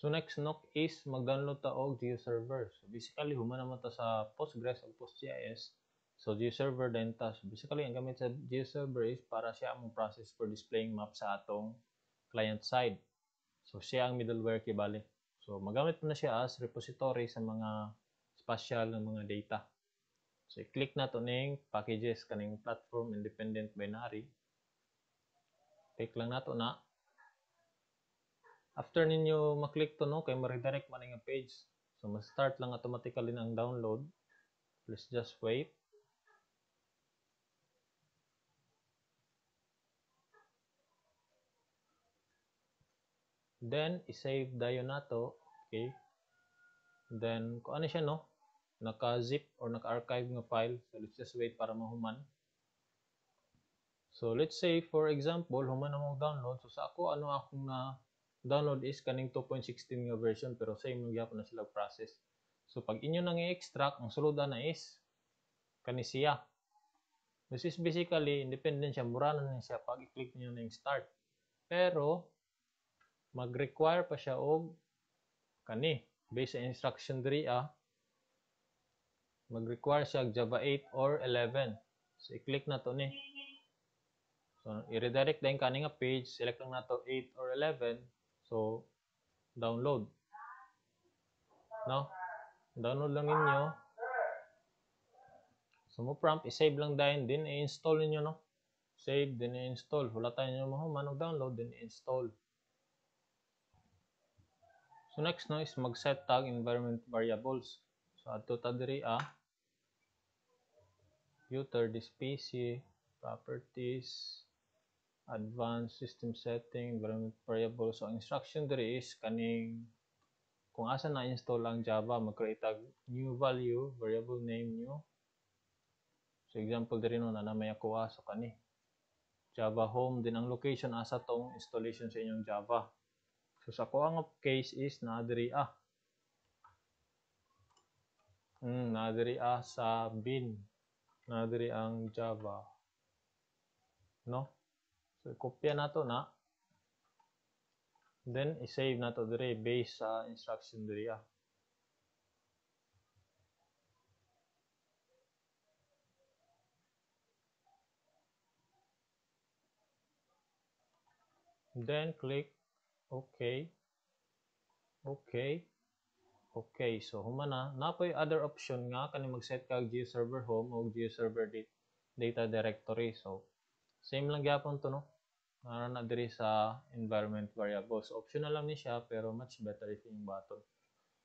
So next is mag-download ta og GeoServer. So basically human naman ta sa Postgres o PostGIS. So GeoServer din ta. So basically ang gamit sa GeoServer is para siya ang process for displaying map sa atong client side. So siya ang middleware kibali. So magamit mo na siya as repository sa mga spatial ng mga data. So i-click na to ning packages kaning platform independent binary. Click lang nato na. After ninyo maklik to no kay ma-redirect man nga page. So ma-start lang automatically ang download. Please just wait. Then i-save dayon nato, okay? Then kung ano siya no, naka-zip or naka-archive nga file. So let's just wait para mahuman. So let's say for example, human na mo download. So sa ako ano akong na download is kaning 2.16 nga version pero same lang gyapon na sila process. So pag inyo nang i-extract, ang suludan na is kani siya. This is basically independent siya, mura na siya pag i-click niyo na yung start. Pero mag-require pa siya og kani based sa instruction diri mag-require siya Java 8 or 11. So i-click na to ni. So i-redirect din kani nga page, select lang nato 8 or 11. So download. No? Download lang ninyo. So mo prompt i-save lang din i-install ninyo no. Save din i-install. Hulatan niyo mo man og download din i-install. So next no is mag-set tag environment variables. So adto ta diri computer, this PC, properties, advanced system setting, environment variables. So instruction diri is kaning kung asa na install ang Java, mag-create tag new value, variable name new. So example diri no na may ako so kani Java home din ang location asa tong installation sa inyong Java. So sa ko ang case is na diri sa bin. Na diri ang Java. No? So kopya nato na. Then i-save nato diri based sa instruction diri Then click OK. Okay. Okay, so humana napoy other option nga kani mag-set kag GeoServer home o GeoServer data directory. So same lang gyapon to no. Nara na diri sa environment variables. Optional lang ni siya pero much better if yung button.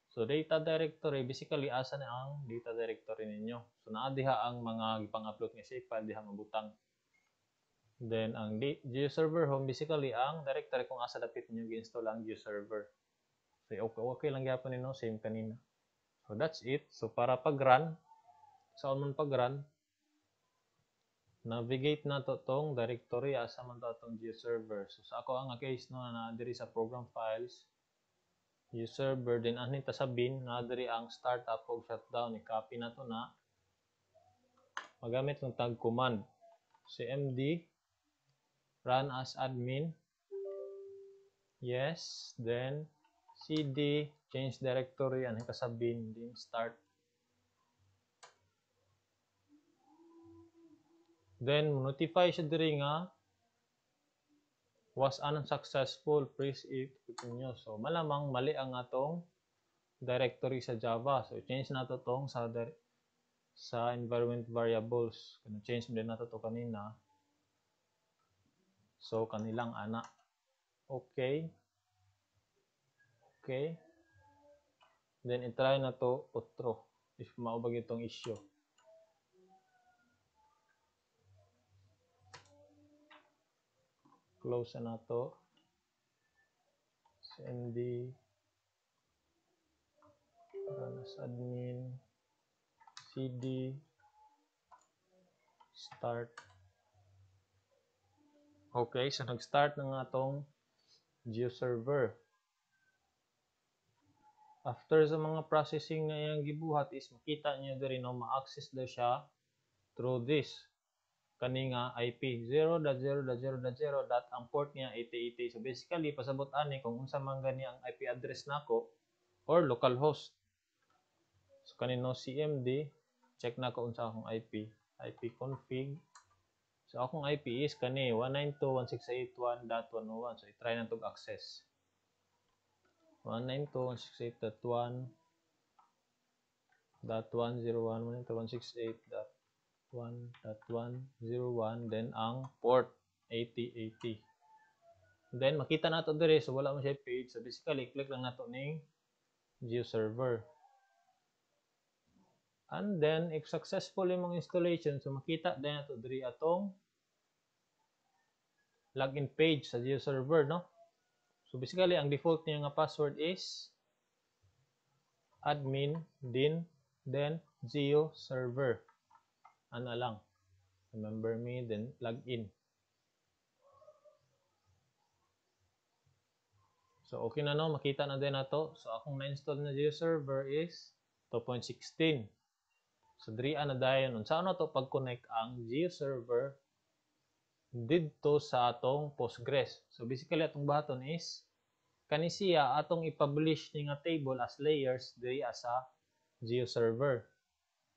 So data directory basically asa na ang data directory ninyo. So naa diha ang mga gipang-upload nga shape file diha mabutang. Then ang GeoServer home basically ang directory kung asa dapit niyo gi-install ang GeoServer. So okay lang gyapon nino same kanina. So that's it. So para pag-run, sa man pag-run, navigate na to tong directory asa man to tong GeoServer. So sa ako ang case no na diri sa program files, GeoServer din ani ta sa bin na diri ang startup ug shutdown. I-copy na to na. Magamit ng tag command cmd run as admin. Yes, then cd change directory ani ka sa bin din start. Then notify siya diri nga was unsuccessful, please continue. So malamang mali ang atong directory sa Java. So change nato tong sa environment variables. Kung change din nato to kanina. So kanilang ana. Okay. Okay. Then i-try na to outro if maubag itong issue. Close na to. cmd run as admin cd start. Okay, so nag-start na nga tong GeoServer. After sa mga processing na yung gibuhat is makita niyo diri no ma-access daw siya through this. kani nga IP 0.0.0.0. ang port niya 8080. So basically pasabot ani kung unsa man gani ang IP address nako or localhost. So kanino CMD, check na ko unsa akong IP config. So akong IP is kani 192.168.1.101. So i-try na tog access. 192.168.1.101, 192.168.1.101, then ang port 8080. Then makita nato dire, so wala man siya page. So basically click lang nato ning GeoServer. And then if successful yung mga installation, so makita din nato dire atong login page sa GeoServer, no? So basically ang default niya nga password is admin din then GeoServer. Ano lang. Remember me, then login. So okay na, no, makita na din nato. So akong na-install na GeoServer is 2.16. So diri na dayon unsa ano to pag-connect ang GeoServer didto sa atong Postgres. So basically atong baton is kani siya atong i-publish ni nga table as layers diri sa GeoServer.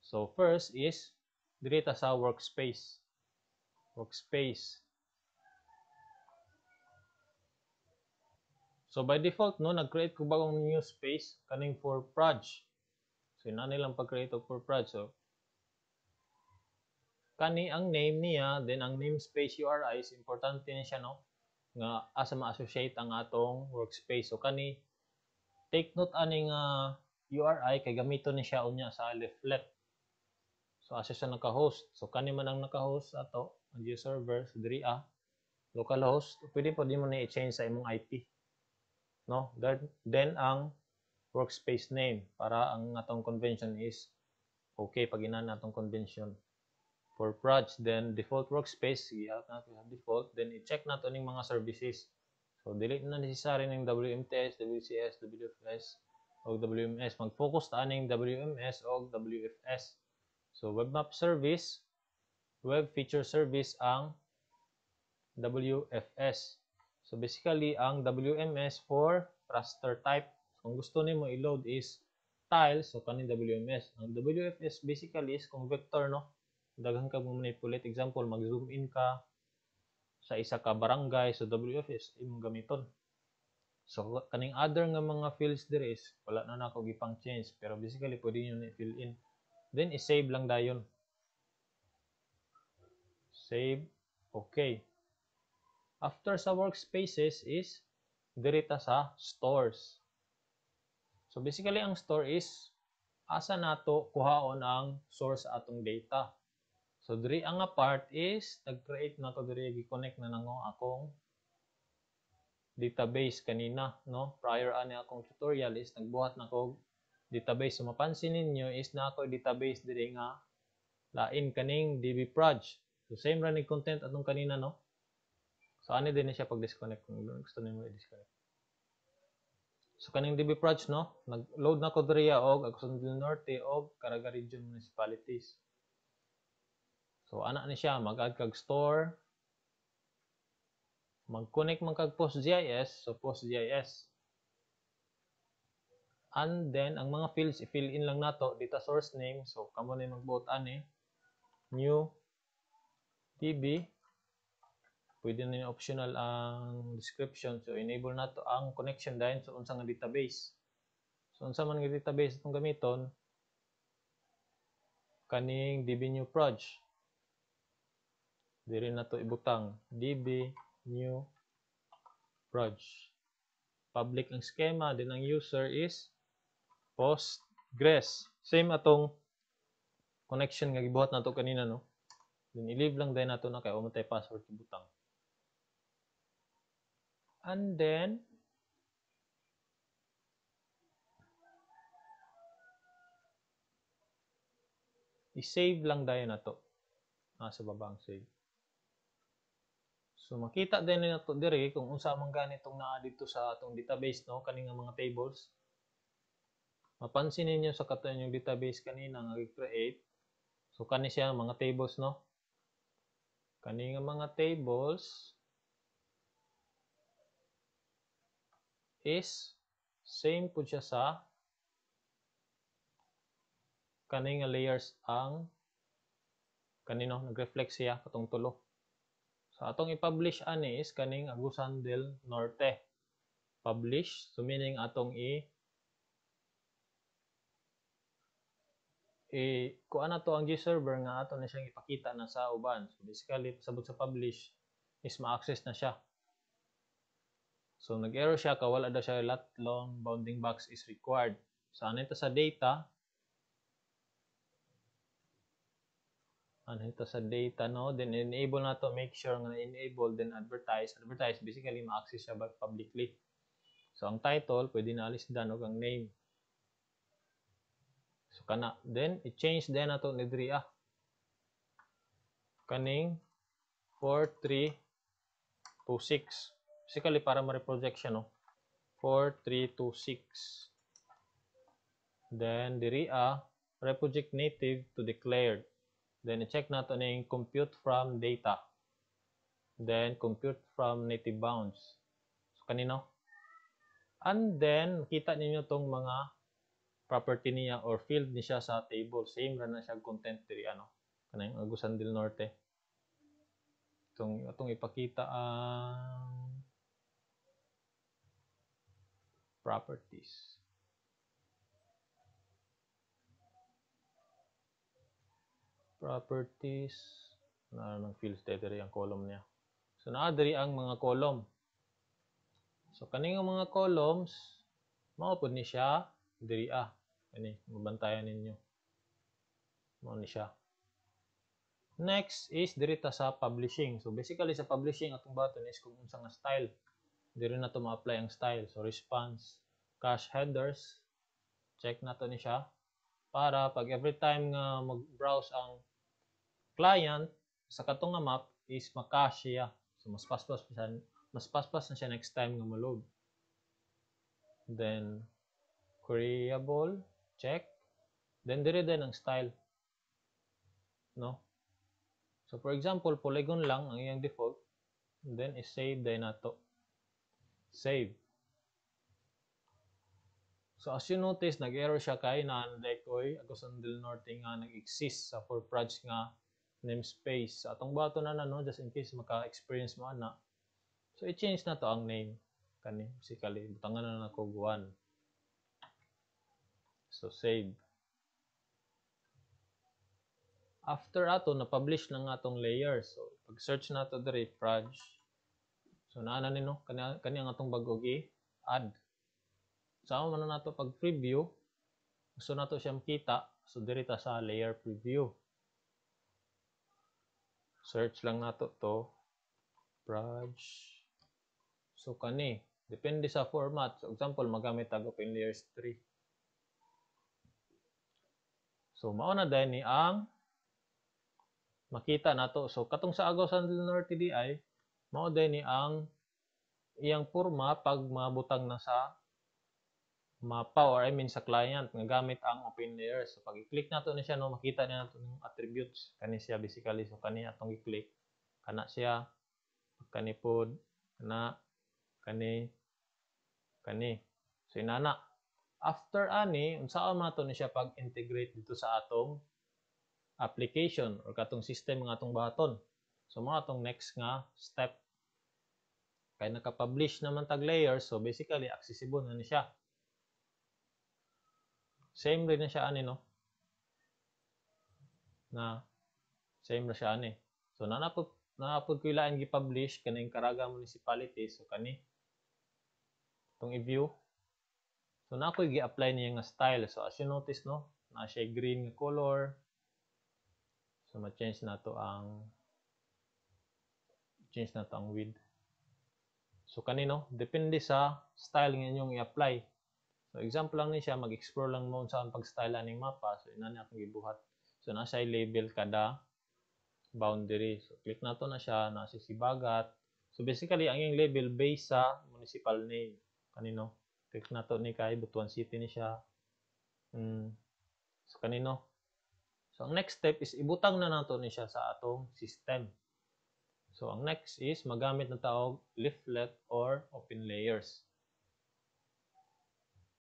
So first is diri ta sa workspace. So by default, no, nag-create ko bagong new space kaning for proj. So ina nilang pag-create og for proj. So kani ang name niya, then ang namespace URI is importante ni siya, no, nga asa ma-associate ang atong workspace. So kani take note aning URI kay gamiton ni siya unya sa leaflet. So asa siya naka-host. So kani man ang naka-host ato ang GeoServer, so diri localhost. Pwede po din mo na i-change sa imong IP. No? Then ang workspace name para ang atong convention is okay pag ina natong convention. For proj, then default workspace, i-out natin sa default, then i-check nato ning mga services. So delete na necessary ning WMTS, WCS, WFS o WMS. Mag-focus ta aning WMS o WFS. So web map service, web feature service ang WFS. So basically ang WMS for raster type. Kung gusto nimo i-load is tiles, so kaning WMS. Ang WFS basically is kung vector, no, daghan ka mo manipulate. Example, mag-zoom in ka sa isa ka barangay, so WFS imong gamiton. So kaning other nga mga fields dire is wala na nako gipang change, pero basically pwede niyo na i-fill in. Then i-save lang dayon. Save. Okay. After sa workspaces is dirita sa stores. So basically ang store is asa nato kuhaon ang source sa atong data. So diri ang part is nag-create nato diri gi-connect na nango akong database kanina, no? Prior ani akong tutorial is nagbuhat nako database. So mapansin ninyo is na ako database diri nga lain kaning dbproj. So same ra ni content atong kanina, no? So ani din siya pag disconnect kung gusto nimo i-disconnect. So kaning dbproj, no, nag-load na ko diri og Agusan del Norte og Caraga Region municipalities. So ana ni siya mag-add kag store, mag-connect man kag PostGIS, so PostGIS. And then ang mga fields i-fill in lang nato data source name. So kamo ni magbuot ani new DB. Pwede na yung optional ang description. So, enable na to ang connection dahil sa unsa nga database. So, unsa man nga database itong gamiton, kaning DB new proj. Diri na to ibutang DB new proj. Public ang schema, din ang user is Postgres. Same atong connection nga gibuhat nato kanina, no? Then i-leave lang din nato na kay umatay password ibutang. And then i-save lang dayon nato sa babang save. So makita din nato dire kung unsa man ganitong naa dito sa atong database, no, kaning mga tables. Mapansin ninyo sa kato yung database kanina nga gi-create. So kani siya mga tables, no. Kani nga mga tables is same po siya sa kani nga layers ang kanino nag-reflect siya katong tulo. So atong i-publish ani is kaning Agusan del Norte. Publish, so meaning atong kuan na to ang G-server nga ato na siyang ipakita na sa uban. So basically sabot sa publish is ma-access na siya. So nag-error siya wala daw siya lat long bounding box is required. So ano ito sa data? No? Then enable na to, make sure nga enable, then advertise. Advertise basically ma-access siya publicly. So ang title pwede na alis dan og ang name. So kana then i-change din nato ni diri kaning 4326 basically para ma-reproject siya no 4326 then diri reproject native to declared then i-check nato ning compute from data then compute from native bounds so kanino and then kita ninyo tong mga property niya or field ni siya sa table. Same ra na siya content diri kanang Agusan del Norte. Atong ipakita ang properties. Properties na ng fields diri ang column niya. So naa diri ang mga column. So kaning mga columns mao pud ni siya diri Kani, mabantayan ninyo. Mo ni siya. Next is dirita sa publishing. So basically sa publishing atong button is kung unsa nga style. Diri na to ma-apply ang style. So response, cache headers, check na to ni siya para pag every time nga mag-browse ang client sa katong nga map is ma-cache siya. So mas paspas na siya next time nga mo-load. Then queryable, check. Then dire din ang style. No? So for example, polygon lang ang iyang default. Then is save din nato. Save. So as you notice, nag-error siya kay na-decoy Agusan del Norte nga nag-exist sa for project nga namespace. Sa atong button na no, just in case maka-experience mo ana. So i-change na to ang name kani basically butangan na nako 1. So save. After ato na-publish na nga atong layer. So pag-search nato diri proj. So naa na ni no kani ang atong bag-o add. So man na nato pag preview. Gusto nato siya makita. So diri ta sa layer preview. Search lang nato to proj. So kani depende sa format. So example magamit tag open layers 3. So mao na din ni ang makita nato. So katong sa Agusan del Norte di ay mao din ni ang iyang forma pag mabutang na sa mapa or I mean sa client nga gamit ang open layers. So pag i-click nato ni siya no makita niya nato ng attributes kani siya basically. So kani atong i-click kana siya kani pod kana kani so inana after ani unsaon man to ni siya pag integrate dito sa atong application or katong system nga atong button. So mga atong next nga step kay naka-publish naman tag layers so basically accessible na ni siya. Same rin na siya ani no. Na same ra siya ani. So naapod ko ilaan gi-publish kaning Caraga Municipality so kani tong i-view. So na ako gi-apply niya nga style. So as you notice no, na siya green nga color. So ma-change na to ang width. So kanino depende sa style nga inyong i-apply. So example lang ni siya mag-explore lang mo saan pag-style aning mapa. So ina ni akong gibuhat. So na siya label kada boundary. So click nato na siya na Sibagat. So basically ang iyang label based sa municipal name. Kanino? Click nato ni kay Butuan City ni siya. So kanino? So ang next step is ibutang na nato ni siya sa atong system. So ang next is magamit na tawag leaflet or open layers.